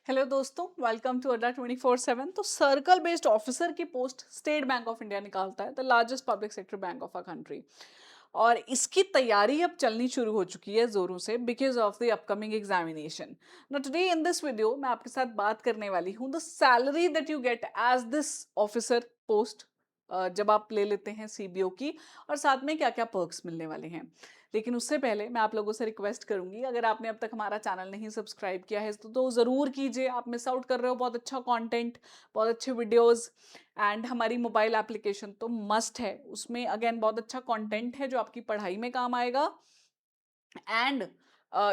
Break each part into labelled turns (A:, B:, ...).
A: Hello दोस्तों, welcome to अड्डा 24/7। तो सर्कल बेस्ड ऑफिसर की post state bank of India निकालता है, the largest public sector bank of a country. और इसकी तैयारी अब चलनी शुरू हो चुकी है जोरों से because of the upcoming examination. Now today in this video मैं आपके साथ बात करने वाली हूँ the salary that you get as this officer post जब आप ले लेते हैं सीबीओ की, और साथ में क्या क्या पर्क्स मिलने वाले हैं। लेकिन उससे पहले मैं आप लोगों से रिक्वेस्ट करूंगी, अगर आपने अब तक हमारा चैनल नहीं सब्सक्राइब किया है तो ज़रूर कीजिए। आप मिस आउट कर रहे हो बहुत अच्छा कंटेंट, बहुत अच्छे वीडियोस। एंड हमारी मोबाइल एप्लीकेशन तो मस्ट है, उसमें अगेन बहुत अच्छा कंटेंट है जो आपकी पढ़ाई में काम आएगा। And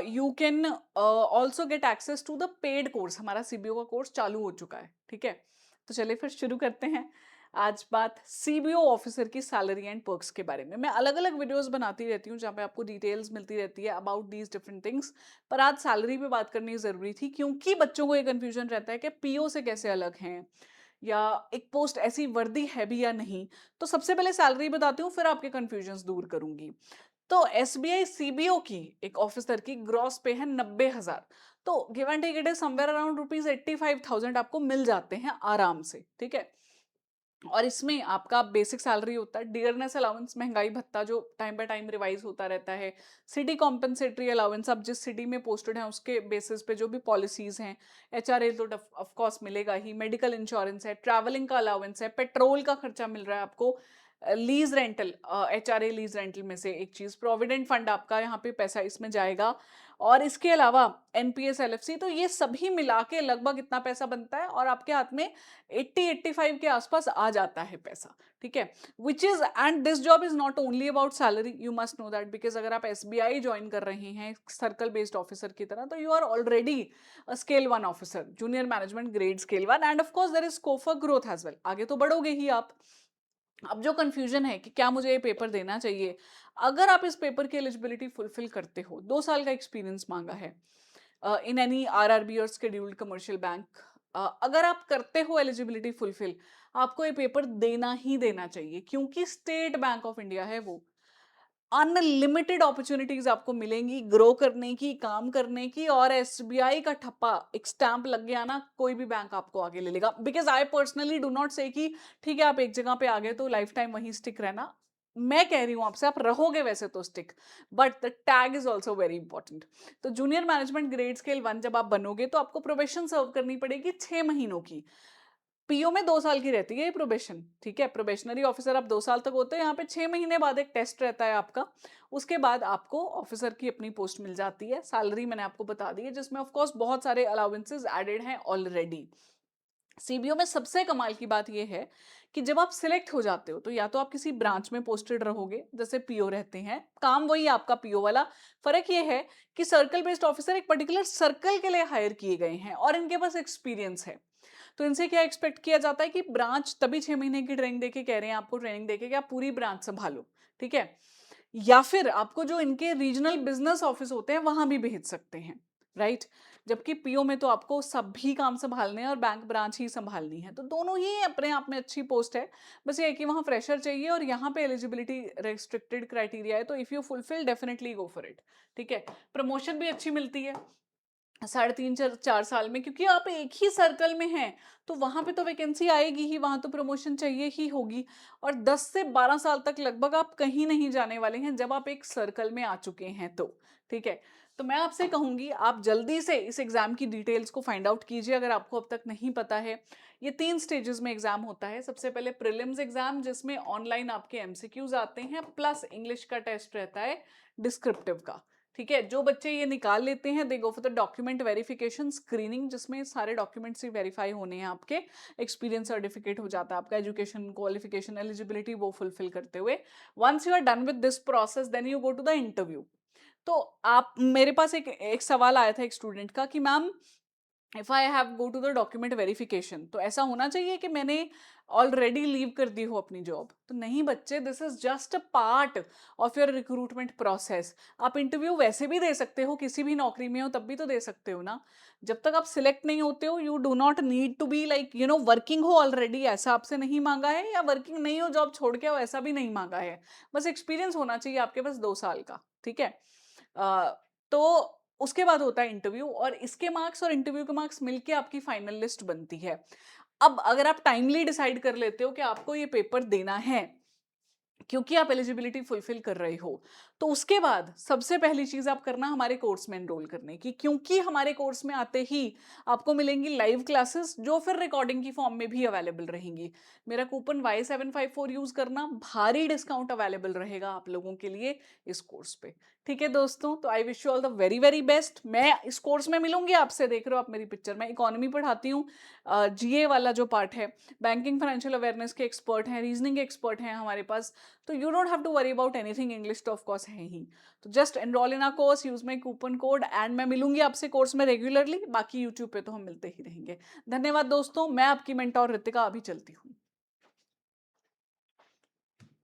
A: you can also get access to the paid course. हमारा सीबीओ का कोर्स चालू हो चुका है, ठीक है। तो चलिए फिर शुरू करते हैं आज बात सीबीओ ऑफिसर की सैलरी एंड पर्क्स के बारे में। मैं अलग अलग वीडियोस बनाती रहती हूँ जहाँ पे आपको डिटेल्स मिलती रहती है अबाउट दीज डिफरेंट थिंग्स, पर आज सैलरी पे बात करनी जरूरी थी क्योंकि बच्चों को ये कंफ्यूजन रहता है कि पीओ से कैसे अलग हैं, या एक पोस्ट ऐसी वर्दी है भी या नहीं। तो सबसे पहले सैलरी बताती हूँ, फिर आपके कंफ्यूजन दूर करूंगी। तो एसबीआई सीबीओ की एक ऑफिसर की ग्रॉस पे है 90,000। तो give and take it is somewhere around ₹85,000 आपको मिल जाते हैं आराम से, ठीक है। और इसमें आपका बेसिक सैलरी होता है, डियरनेस अलाउंस महंगाई भत्ता जो टाइम बाय टाइम रिवाइज होता रहता है, सिटी कॉम्पेंसेटरी अलाउंस, आप जिस सिटी में पोस्टेड हैं उसके बेसिस पे जो भी पॉलिसीज हैं, एचआरए तो ऑफ कोर्स मिलेगा ही, मेडिकल इंश्योरेंस है, ट्रैवलिंग का अलाउंस है, पेट्रोल का खर्चा मिल रहा है आपको, lease rental, HRA lease rental में से एक चीज, प्रोविडेंट फंड आपका यहाँ पे पैसा इसमें जाएगा। और इसके अलावा एनपीएस एलएफसी, तो ये सभी मिला के लगभग इतना पैसा बनता है और आपके हाथ में 80-85 के आसपास आ जाता है पैसा, ठीक है। Which is and this job is not only about salary, you must know that, because अगर आप एसबीआई ज्वाइन कर रहे हैं सर्कल बेस्ड ऑफिसर की तरह, तो you are already scale one officer, junior management grade scale one, and of course there is scope for growth as well. आगे तो बढ़ोगे ही आप। अब जो कंफ्यूजन है कि क्या मुझे ये पेपर देना चाहिए, अगर आप इस पेपर की एलिजिबिलिटी फुलफिल करते हो, 2 साल का एक्सपीरियंस मांगा है इन एनी आरआरबी और शेड्यूल्ड कमर्शियल बैंक, अगर आप करते हो एलिजिबिलिटी फुलफिल, आपको ये पेपर देना ही देना चाहिए क्योंकि स्टेट बैंक ऑफ इंडिया है वो। अनलिमिटेड अपॉर्चुनिटीज आपको मिलेंगी ग्रो करने की, काम करने की, और एसबीआई का ठप्पा एक स्टैंप लग गया ना, कोई भी बैंक आपको आगे ले लेगा। Because I personally do not से कि ठीक है आप एक जगह पे आ गए तो लाइफ टाइम वहीं स्टिक रहना। मैं कह रही हूं आपसे, आप रहोगे वैसे तो stick, but the tag is also very important. तो junior management grade scale one जब आप बनोगे तो आपको प्रोबेशन सर्व करनी पड़ेगी 6 महीनों की। पीओ में 2 साल की रहती है ये प्रोबेशन, ठीक है। प्रोबेशनरी ऑफिसर आप 2 साल तक होते हैं, यहाँ पे 6 महीने बाद एक टेस्ट रहता है आपका। उसके बाद आपको ऑफिसर की अपनी पोस्ट मिल जाती है। सैलरी मैंने आपको बता दी है, जिसमें ऑफ कोर्स बहुत सारे अलाउंसेस एडेड हैं ऑलरेडी। सीबीओ में सबसे कमाल की बात यह है कि जब आप सिलेक्ट हो जाते हो तो या तो आप किसी ब्रांच में पोस्टेड रहोगे जैसे पीओ रहते हैं, काम वही आपका पीओ वाला। फर्क यह है कि सर्कल बेस्ड ऑफिसर एक पर्टिकुलर सर्कल के लिए हायर किए गए हैं और इनके पास एक्सपीरियंस है। तो इनसे क्या एक्सपेक्ट किया जाता है कि ब्रांच तभी 6 महीने की ट्रेनिंग देके कह रहे हैं आपको, ट्रेनिंग देके कि आप पूरी ब्रांच संभालो, ठीक है। या फिर आपको जो इनके रीजनल बिजनेस ऑफिस होते हैं वहां भी भेज सकते हैं, राइट। जबकि पीओ में तो आपको सभी काम संभालने हैं और बैंक ब्रांच ही संभालनी है, तो दोनों ही अपने आप में अच्छी पोस्ट है। बस ये है कि वहां फ्रेशर चाहिए और यहाँ पे एलिजिबिलिटी रेस्ट्रिक्टेड क्राइटेरिया है, तो if you fulfil definitely go for it, ठीक है। प्रमोशन भी अच्छी मिलती है 3.5 4 4 साल में, क्योंकि आप एक ही सर्कल में हैं तो वहां पे तो वैकेंसी आएगी ही, वहां तो प्रमोशन चाहिए ही होगी। और 10 से 12 साल तक लगभग आप कहीं नहीं जाने वाले हैं जब आप एक सर्कल में आ चुके हैं तो, ठीक है। तो मैं आपसे कहूंगी आप जल्दी से इस एग्जाम की डिटेल्स को फाइंड आउट कीजिए अगर आपको अब तक नहीं पता है। ये 3 स्टेजेस में एग्जाम होता है। सबसे पहले प्रीलिम्स एग्जाम, जिसमें ऑनलाइन आपके एमसीक्यूज आते हैं प्लस इंग्लिश का टेस्ट रहता है डिस्क्रिप्टिव का, ठीक है। जो बच्चे ये निकाल लेते हैं they go for the document verification screening, जिसमें सारे डॉक्यूमेंट्स ही वेरीफाई होने हैं आपके। एक्सपीरियंस सर्टिफिकेट हो जाता है आपका, एजुकेशन क्वालिफिकेशन एलिजिबिलिटी वो फुलफिल करते हुए। Once you are done with this process then you go to the interview. तो आप, मेरे पास एक एक सवाल आया था एक स्टूडेंट का कि ma'am if I have go to the document verification, तो ऐसा होना चाहिए कि मैंने ऑलरेडी लीव कर दी हो अपनी जॉब? तो नहीं बच्चे, this is just a part of your recruitment process. आप इंटरव्यू वैसे भी दे सकते हो, किसी भी नौकरी में हो तब भी तो दे सकते हो ना। जब तक आप सिलेक्ट नहीं होते हो you do not need to be like working हो ऑलरेडी, ऐसा आपसे नहीं मांगा है, या वर्किंग नहीं हो जॉब छोड़ के हो ऐसा भी नहीं मांगा है। बस एक्सपीरियंस होना चाहिए आपके पास 2 साल का, ठीक है। तो उसके बाद होता है इंटरव्यू, और इसके मार्क्स और इंटरव्यू के मार्क्स मिलके आपकी फाइनल लिस्ट बनती है। अब अगर आप टाइमली डिसाइड कर लेते हो कि आपको ये पेपर देना है क्योंकि आप एलिजिबिलिटी फुलफिल कर रहे हो, तो उसके बाद सबसे पहली चीज आप करना हमारे कोर्स में एनरोल करने की, क्योंकि हमारे कोर्स में आते ही आपको मिलेंगी लाइव क्लासेस जो फिर रिकॉर्डिंग की फॉर्म में भी अवेलेबल रहेंगी। मेरा कूपन Y754 यूज करना, भारी डिस्काउंट अवेलेबल रहेगा आप लोगों के लिए इस कोर्स पे। ठीक है दोस्तों, तो I wish you all the very very best. मैं इस कोर्स में मिलूंगी आपसे, देख रहे हो आप मेरी पिक्चर, मैं इकोनॉमी पढ़ाती हूँ, जीए वाला जो पार्ट है, बैंकिंग फाइनेंशियल अवेयरनेस के एक्सपर्ट हैं, रीजनिंग एक्सपर्ट हैं हमारे पास, तो you don't have to worry about anything, English तो ऑफ कोर्स है ही। तो just enroll in a course, use my coupon code, and मैं मिलूंगी आपसे कोर्स में रेगुलरली, बाकी यूट्यूब पे तो हम मिलते ही रहेंगे। धन्यवाद दोस्तों, मैं आपकी मेंटोर रितिका अभी चलती हूँ।